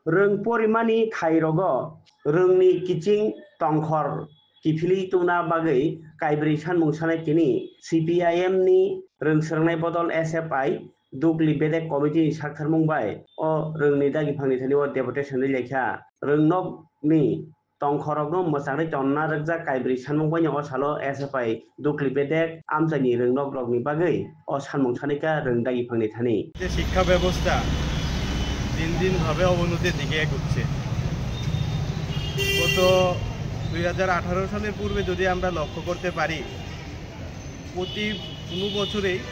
Rung porimani khairogo rungni kiching tongkhor kifili tuna bagai kaibri sanmung sanai kini CPIM ni rungsernai bodol SFI dugli bedek committee sakharmung bai o rungni dagi phangni thani o deputation ni lekha rungnok ni tongkhorokno mwchangrai tonna rwjak kaibri sanmung bai o salo SFI dugli bedek amchani rungnok rokni bagai o sanmung sanika rung dagi phangni thani শিক্ষা ব্যবস্থা দিন দিন ভাবে অবনতির দিকে এগোচ্ছে। গত 2018 সালের পূর্বে যদি আমরা লক্ষ্য করতে পারি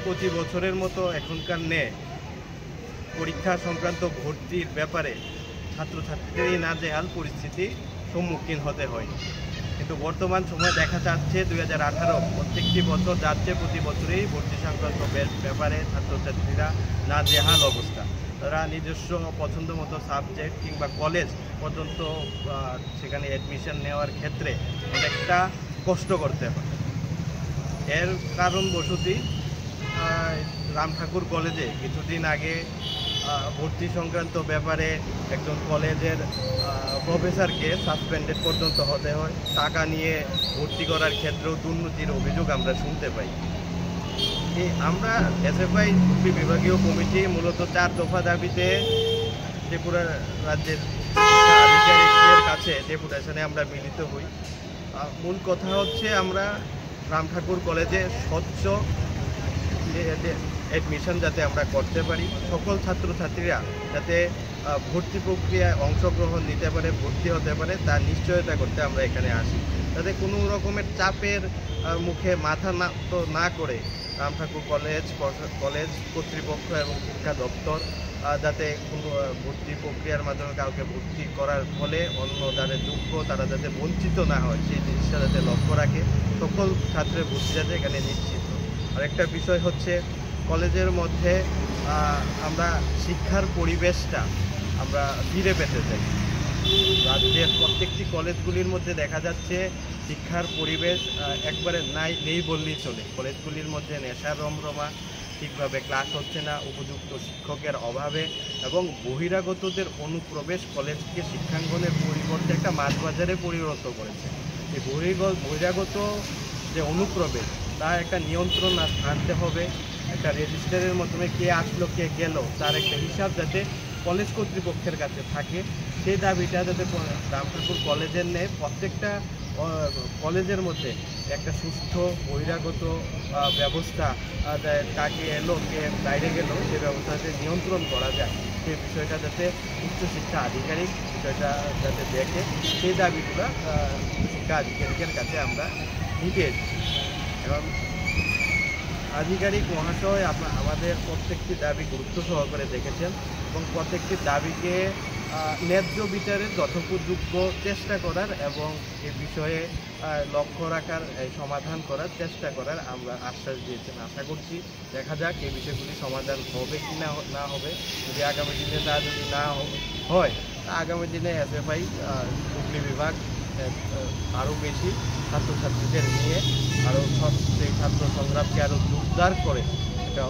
প্রতি বছরের মতো এখনকার পরীক্ষা সংক্রান্ত ভর্তির ব্যাপারে ছাত্রছাত্রীদের নাজেহাল পরিস্থিতি সম্মুখীন হতে হয়, কিন্তু বর্তমান সময়ে দেখা যাচ্ছে 2018 প্রত্যেকটি বছর যাচ্ছে, প্রতি বছরেই ভর্তি সংক্রান্ত ব্যাপারে ছাত্রছাত্রীরা নাজেহাল অবস্থা। তারা নিজস্ব পছন্দ মতো সাবজেক্ট কিংবা কলেজ পর্যন্ত সেখানে অ্যাডমিশন নেওয়ার ক্ষেত্রে অনেকটা কষ্ট করতে হয়। এর কারণবশতই রামঠাকুর কলেজে কিছুদিন আগে ভর্তি সংক্রান্ত ব্যাপারে একজন কলেজের প্রফেসরকে সাসপেন্ডেড পর্যন্ত হতে হয়। টাকা নিয়ে ভর্তি করার ক্ষেত্রেও দুর্নীতির অভিযোগ আমরা শুনতে পাই। আমরা এসএফআই বিভাগীয় কমিটি মূলত 4 দফা দাবিতে ত্রিপুরা রাজ্যের শিক্ষা আধিকারিকদের কাছে ডেপুটেশনে আমরা মিলিত হই। মূল কথা হচ্ছে আমরা রামঠাকুর কলেজে স্বচ্ছ অ্যাডমিশন যাতে আমরা করতে পারি, সকল ছাত্রছাত্রীরা যাতে ভর্তি প্রক্রিয়ায় অংশগ্রহণ নিতে পারে, ভর্তি হতে পারে, তার নিশ্চয়তা করতে আমরা এখানে আসি। যাতে কোনো রকমের চাপের মুখে মাথা না করে রামঠাকুর কলেজ কর্তৃপক্ষ এবং শিক্ষা দপ্তর যাতে কোনো ভর্তি প্রক্রিয়ার মাধ্যমে কাউকে ভর্তি করার ফলে অন্য যারা যোগ্য তারা যাতে বঞ্চিত না হয় সেই জিনিসটা যাতে লক্ষ্য রাখে, সকল ছাত্রের ভর্তি যাতে এখানে নিশ্চিত। আরেকটা বিষয় হচ্ছে কলেজের মধ্যে আমরা শিক্ষার পরিবেশটা আমরা ফিরে পেতে চাই। রাজ্যের প্রত্যেকটি কলেজগুলির মধ্যে দেখা যাচ্ছে শিক্ষার পরিবেশ একবারে নেই বললেই চলে। কলেজগুলির মধ্যে নেশার রমরমা, ঠিকভাবে ক্লাস হচ্ছে না, উপযুক্ত শিক্ষকের অভাবে এবং বহিরাগতদের অনুপ্রবেশ কলেজকে শিক্ষাঙ্গনের পরিবর্তে একটা মাঝবাজারে পরিণত করেছে। এই বহিরাগত যে অনুপ্রবেশ তার একটা নিয়ন্ত্রণ আনতে হবে। একটা রেজিস্টারের মাধ্যমে কে আসলো কে গেল তার একটা হিসাব যাতে কলেজ কর্তৃপক্ষের কাছে থাকে, সেই দাবিটা যাতে রামঠাকুর কলেজের নেই প্রত্যেকটা কলেজের মধ্যে একটা সুস্থ বহিরাগত ব্যবস্থা, কাকে এলো কে বাইরে গেল সে ব্যবস্থাতে নিয়ন্ত্রণ করা যায়, সেই বিষয়টা যাতে উচ্চশিক্ষা আধিকারিক বিষয়টা যাতে দেখে, সেই দাবিগুলো শিক্ষা আধিকারিকের কাছে আমরা নিতেছি। এবং আধিকারিক মহাশয় আমাদের প্রত্যেকটি দাবি গুরুত্ব সহকারে দেখেছেন এবং প্রত্যেকটি দাবিকে ন্যায্য বিচারের যথোপযুক্ত চেষ্টা করার এবং এ বিষয়ে লক্ষ্য রাখার, সমাধান করার চেষ্টা করার আমরা আশ্বাস দিয়েছেন। আশা করছি দেখা যাক এই বিষয়গুলি সমাধান হবে কি না হবে। যদি আগামী দিনে তা যদি না হয় আগামী দিনে এসএফআই হুগলি বিভাগ আরও বেশি ছাত্রছাত্রীদের নিয়ে আরও সেই ছাত্র সংগ্রামকে আরও জোরদার করে একটা